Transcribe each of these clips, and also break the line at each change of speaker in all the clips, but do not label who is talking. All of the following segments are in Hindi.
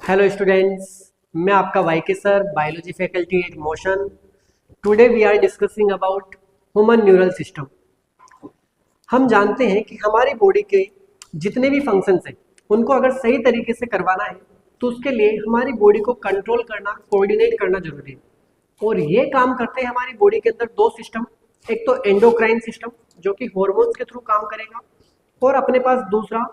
हेलो स्टूडेंट्स, मैं आपका YK sir, biology faculty at Motion. Today we are discussing about human neural system. हम जानते हैं कि हमारी बॉडी के जितने भी फंक्शंस हैं उनको अगर सही तरीके से करवाना है तो उसके लिए हमारी बॉडी को कंट्रोल करना, कोऑर्डिनेट करना जरूरी है। और ये काम करते हैं हमारी बॉडी के अंदर दो सिस्टम, एक तो एंडोक्राइन सिस्टम जो कि हॉर्मोन्स के थ्रू काम करेगा, और अपने पास दूसरा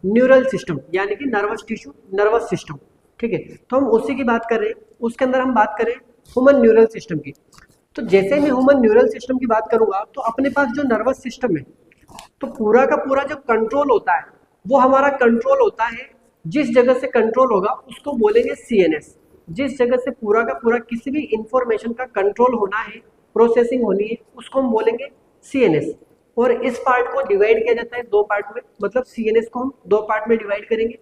न्यूरल सिस्टम यानी कि नर्वस टिश्यू, नर्वस सिस्टम। ठीक है, तो हम उसी की बात कर रहे हैं। उसके अंदर हम बात करें ह्यूमन न्यूरल सिस्टम की। तो जैसे मैं ह्यूमन न्यूरल सिस्टम की बात करूंगा तो अपने पास जो नर्वस सिस्टम है तो पूरा का पूरा जो कंट्रोल होता है वो हमारा कंट्रोल होता है, जिस जगह से कंट्रोल होगा उसको बोलेंगे सीएनएस। जिस जगह से पूरा का पूरा किसी भी इंफॉर्मेशन का कंट्रोल होना है, प्रोसेसिंग होनी है, उसको हम बोलेंगे सीएनएस। और इस पार्ट को डिवाइड किया जाता है दो पार्ट में, मतलब सीएनएस को हम दो पार्ट में डिवाइड करेंगे,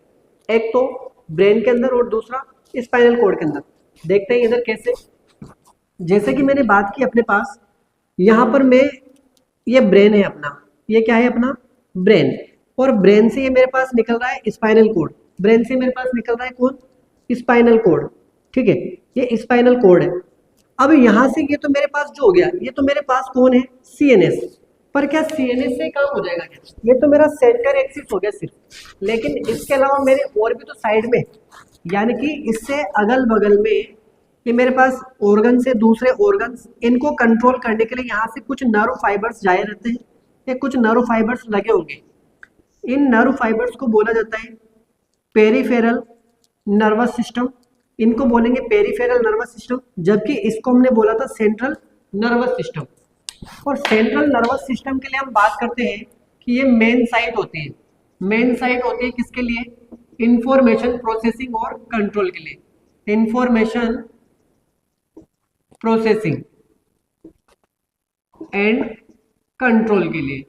एक तो ब्रेन के अंदर और दूसरा स्पाइनल कॉर्ड के अंदर। देखते हैं इधर कैसे। जैसे कि मैंने बात की अपने पास यहाँ पर ये ब्रेन है अपना, ये क्या है अपना ब्रेन, और ब्रेन से ये मेरे पास निकल रहा है स्पाइनल कॉर्ड। ब्रेन से मेरे पास निकल रहा है कौन? Spinal cord. ठीक है, ये स्पाइनल कॉर्ड है। अब यहाँ से ये तो मेरे पास जो हो गया, ये तो मेरे पास कौन है? सीएनएस। पर क्या सीएनएस से काम हो जाएगा क्या? ये तो मेरा सेंटर एक्सिस हो गया सिर्फ, लेकिन इसके अलावा मेरे और भी तो साइड में, यानी कि इससे अगल बगल में ये मेरे पास ऑर्गन से दूसरे ऑर्गन्स, इनको कंट्रोल करने के लिए यहाँ से कुछ नर्व फाइबर्स जाए रहते हैं, या कुछ नर्व फाइबर्स लगे होंगे। इन नर्व फाइबर्स को बोला जाता है पेरिफेरल नर्वस सिस्टम। इनको बोलेंगे पेरिफेरल नर्वस सिस्टम, जबकि इसको हमने बोला था सेंट्रल नर्वस सिस्टम। और सेंट्रल नर्वस सिस्टम के लिए हम बात करते हैं कि ये मेन साइट होती है। मेन साइट होती है किसके लिए? इंफॉर्मेशन प्रोसेसिंग और कंट्रोल के लिए। इंफॉर्मेशन प्रोसेसिंग एंड कंट्रोल के लिए।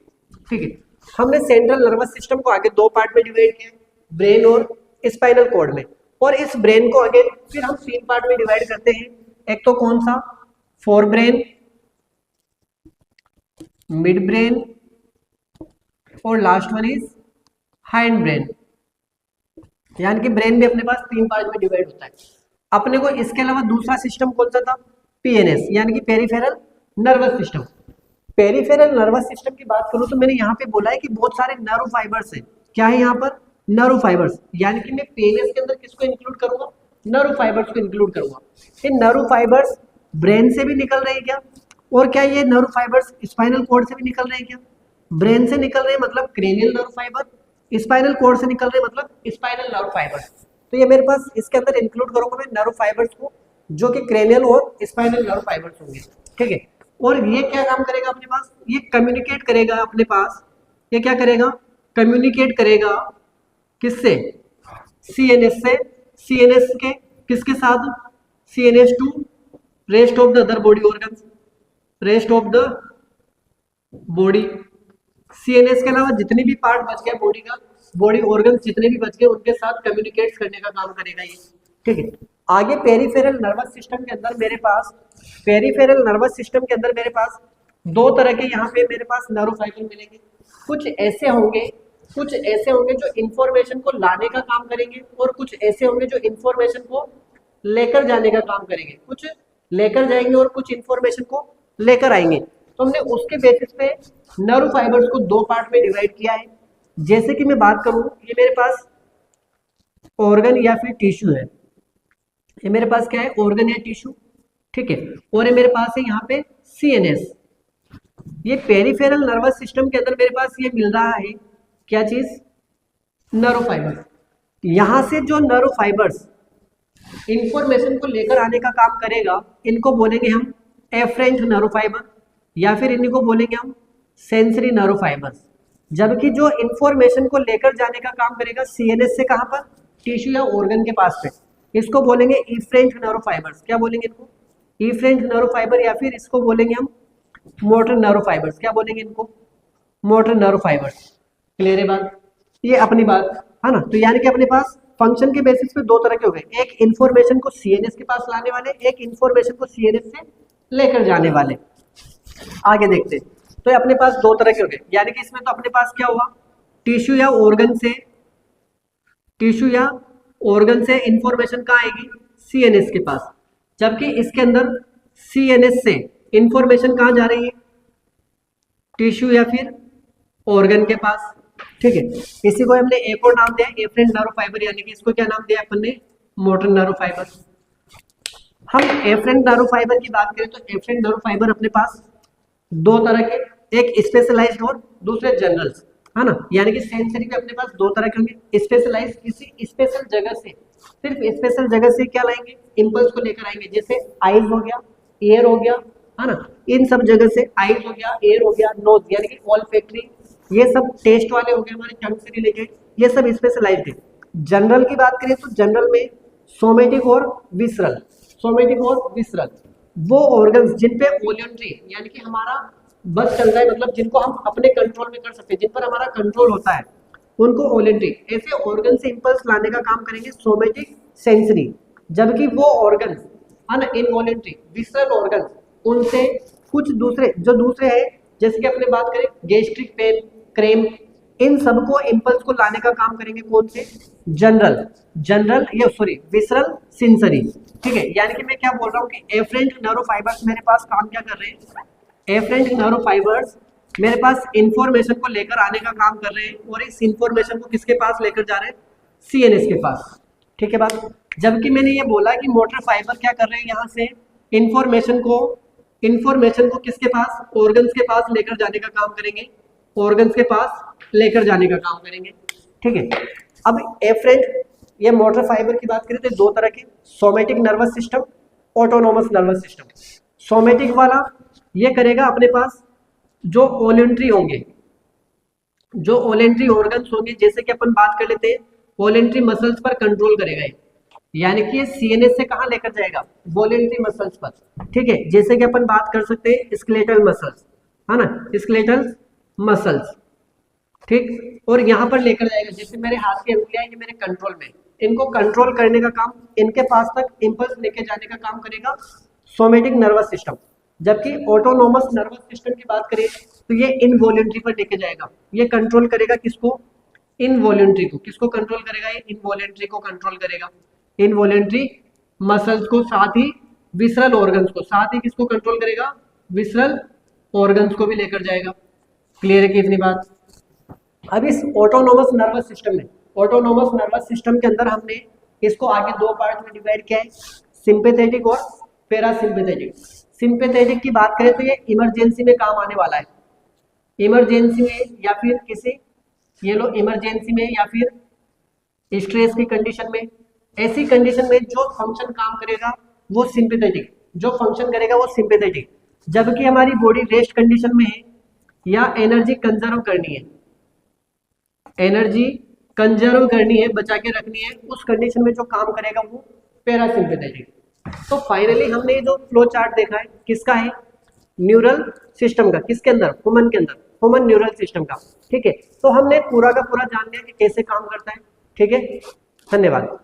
ठीक है, हमने सेंट्रल नर्वस सिस्टम को आगे दो पार्ट में डिवाइड किया, ब्रेन और स्पाइनल कॉर्ड में। और इस ब्रेन को आगे फिर हम तीन पार्ट में डिवाइड करते हैं, एक तो कौन सा? फोर ब्रेन, मिड ब्रेन, और last one is hind brain. यानी कि ब्रेन भी अपने पास तीन पार्ट में डिवाइड होता है। अपने को इसके अलावा दूसरा सिस्टम कौन सा था? पीएनएस, यानी कि peripheral nervous system. Peripheral nervous system की बात करूं तो मैंने यहाँ पे बोला है कि बहुत सारे नर्व फाइबर्स हैं। क्या है यहाँ पर? Nerve fibres. यानी कि मैं पीएनएस के अंदर किसको इंक्लूड करूंगा? नर्व फाइबर्स को इंक्लूड करूंगा। ये नर्व फाइबर्स ब्रेन से भी निकल रहे हैं क्या? और क्या ये नर्व फाइबर्स स्पाइनल कॉर्ड से भी निकल रहे हैं क्या? ब्रेन से निकल रहे हैं मतलब cranial nerve fibre, spinal cord से निकल रहे हैं मतलब स्पाइनल नर्व फाइबर। तो ये मेरे पास इसके अंदर इंक्लूड करूंगा मैं नर्व फाइबर्स को, जो कि क्रेनियल और स्पाइनल नर्व फाइबर्स होंगे। ठीक है, और ये क्या काम करेगा अपने पास? ये कम्युनिकेट करेगा अपने पास। ये क्या करेगा? कम्युनिकेट करेगा किससे? सीएनएस से। सीएनएस के किसके साथ? CNS to rest of the other body organs, rest of the body. CNS के अलावा जितने भी पार्ट बच गए बॉडी का, बॉडी ऑर्गन्स जितने भी बच गए, उनके साथ कम्युनिकेट करने का काम करेगा ये। ठीक है, आगे पेरिफेरल नर्वस सिस्टम के अंदर मेरे पास, पेरिफेरल नर्वस सिस्टम के अंदर मेरे पास दो तरह के यहाँ पे मेरे पास नर्व फाइबर मिलेंगे। कुछ ऐसे होंगे जो इंफॉर्मेशन को लाने का काम करेंगे, और कुछ ऐसे होंगे जो इंफॉर्मेशन को लेकर जाने का काम करेंगे। कुछ लेकर जाएंगे और कुछ इंफॉर्मेशन को लेकर आएंगे। तो हमने उसके बेसिस पे नर्व फाइबर्स को दो पार्ट में डिवाइड किया है। जैसे कि मैं बात करूं, ये मेरे पास ऑर्गन या फिर टिश्यू है। ये मेरे पास क्या है? ऑर्गन या टिश्यू। ठीक है, और ये मेरे पास है यहाँ पे सीएनएस। ये पेरिफेरल नर्वस सिस्टम के अंदर मेरे पास ये मिल रहा है क्या चीज? Nerve fibres. यहां से जो नर्व फाइबर्स इंफॉर्मेशन को लेकर आने का काम करेगा, इनको बोलेंगे हम एफरेंट नर्व फाइबर, या फिर इनको बोलेंगे हम सेंसरी नर्व फाइबर्स। जबकि जो इंफॉर्मेशन को लेकर जाने का काम करेगा सीएनएस से, कहां पर? टिश्यू या ऑर्गन के पास पे, इसको बोलेंगे इफरेंट नर्व फाइबर्स। क्या बोलेंगे इनको? इफरेंट नर्व फाइबर, या फिर इसको बोलेंगे हम मोटर नर्व फाइबर्स। क्या बोलेंगे इनको? Motor nerve fibres. क्लियर है बात? ये अपनी बात है ना। तो यानी कि अपने पास फंक्शन के बेसिस पे दो तरह के हो गए, एक इंफॉर्मेशन को सीएनएस के पास लाने वाले, एक इंफॉर्मेशन को सीएनएस से लेकर जाने वाले। आगे देखते हैं। तो अपने पास दो तरह के हो गए, यानी कि इसमें तो अपने पास क्या हुआ? टिश्यू या ऑर्गन से, टिश्यू या ऑर्गन से इंफॉर्मेशन कहाँ आएगी, सीएनएस के पास, जबकि इसके अंदर सीएनएस से इंफॉर्मेशन कहाँ जा रही है, टिश्यू या फिर ऑर्गन के पास। ठीक है, इसी को हमने एक और नाम दिया एफरेंट नर्व फाइबर, यानी कि इसको क्या नाम दिया अपन ने, मोटर नर्व फाइबर। हम एफरेंट नर्व फाइबर की बात करें तो एफरेंट नर्व फाइबर अपने पास दो तरह के, एक स्पेशलाइज्ड और दूसरे जनरल, है ना, यानी कि सेंसरी भी अपने पास दो तरह के होंगे। स्पेशलाइज्ड किसी स्पेशल जगह से, सिर्फ स्पेशल जगह से क्या लाएंगे, इम्पल्स को लेकर आएंगे, जैसे आईज हो गया, एयर हो गया, है ना, इन सब जगह से, आईज हो गया, एयर हो गया, नोज यानी कि ऑल्फैक्टरी, ये सब टेस्ट वाले हो गए हमारे टंग से रिलेटेड, ये सब स्पेशलाइज्ड है। जनरल की बात करें तो जनरल में सोमेटिक और विसरल, सोमेटिक और विसरल वो ऑर्गन्स जिन पे वॉलंटरी यानी कि हमारा बस चल रहा है, मतलब जिनको हम अपने कंट्रोल में कर सकते हैं, जिन पर हमारा कंट्रोल होता है, उनको वॉलंटरी, ऐसे ऑर्गन से इंपल्स लाने का काम करेंगे सोमेटिक सेंसरी। जबकि वो ऑर्गन्स इनवॉलंटरी विसरल ऑर्गन्स, उनसे कुछ दूसरे जो दूसरे हैं, जैसे कि अपने बात करें गैस्ट्रिक पेन, क्रैम्प, इन सबको इंपल्स को लाने का काम करेंगे कौन से, जनरल, जनरल या सॉरी विसरल सेंसरी। ठीक है, यानी कि मैं क्या बोल रहा हूँ कि एफरेंट नर्व फाइबर्स मेरे पास काम क्या कर रहे हैं, एफरेंट नर्व फाइबर्स मेरे पास इंफॉर्मेशन को लेकर आने का काम कर रहे हैं, और इस इंफॉर्मेशन को किसके पास लेकर जा रहे हैं, सीएनएस के पास। ठीक है बात, जबकि मैंने ये बोला कि मोटर फाइबर क्या कर रहे हैं, यहाँ से इंफॉर्मेशन को किसके पास, ऑर्गन्स के पास लेकर जाने का काम करेंगे, ऑर्गन्स के पास लेकर जाने का काम करेंगे। ठीक है, अब एफरेंट ये मोटर फाइबर की बात करें तो दो तरह के, somatic nervous system, autonomous nervous system. Somatic वाला ये करेगा अपने पास जो वॉलंटरी होंगे, जो वॉलंटरी ऑर्गन्स होंगे, जैसे कि अपन बात कर लेते हैं वॉलंटरी मसल्स पर कंट्रोल करेगा, यानी कि सीएनएस से कहां लेकर जाएगा, वॉलंटरी मसल्स पर। ठीक है, जैसे कि अपन बात कर सकते हैं स्केलेटल मसल्स, है ना, स्केलेटल मसल्स। ठीक, और यहाँ पर लेकर जाएगा, जैसे मेरे हाथ की अंगुलियां ये मेरे कंट्रोल में, इनको कंट्रोल करने का काम, इनके पास तक इंपल्स लेके जाने का काम करेगा सोमेटिक नर्वस सिस्टम। जबकि ऑटोनोमस नर्वस सिस्टम की बात करें तो ये इनवॉलंटरी पर लेके जाएगा, ये कंट्रोल करेगा किसको, इनवॉलंटरी को। किसको कंट्रोल करेगा, ये इनवॉलंटरी को कंट्रोल करेगा, इनवॉलंटरी मसल्स को, साथ ही विसरल ऑर्गन्स को, साथ ही किसको कंट्रोल करेगा, विसरल ऑर्गन्स को भी लेकर जाएगा। क्लियर है कि इतनी बात। अब इस ऑटोनोमस नर्वस सिस्टम में, ऑटोनोमस नर्वस सिस्टम के अंदर हमने इसको आगे दो पार्ट में डिवाइड किया है, सिंपैथेटिक और पैरासिम्पैथेटिक। सिंपैथेटिक की बात करें तो ये इमरजेंसी में काम आने वाला है, इमरजेंसी में या फिर किसी, ये लो इमरजेंसी में या फिर स्ट्रेस की कंडीशन में, ऐसी कंडीशन में जो फंक्शन काम करेगा वो सिंपैथेटिक, जो फंक्शन करेगा वो सिंपैथेटिक। जबकि हमारी बॉडी रेस्ट कंडीशन में है या एनर्जी कंजर्व करनी है, एनर्जी कंजर्व करनी है, बचा के रखनी है, उस कंडीशन में जो काम करेगा वो पैरासिम्पैथेटिक। तो फाइनली हमने ये जो फ्लो चार्ट देखा है किसका है, न्यूरल सिस्टम का, किसके अंदर, ह्यूमन के अंदर, ह्यूमन न्यूरल सिस्टम का। ठीक है, तो हमने पूरा का पूरा जान लिया कि कैसे काम करता है। ठीक है, धन्यवाद।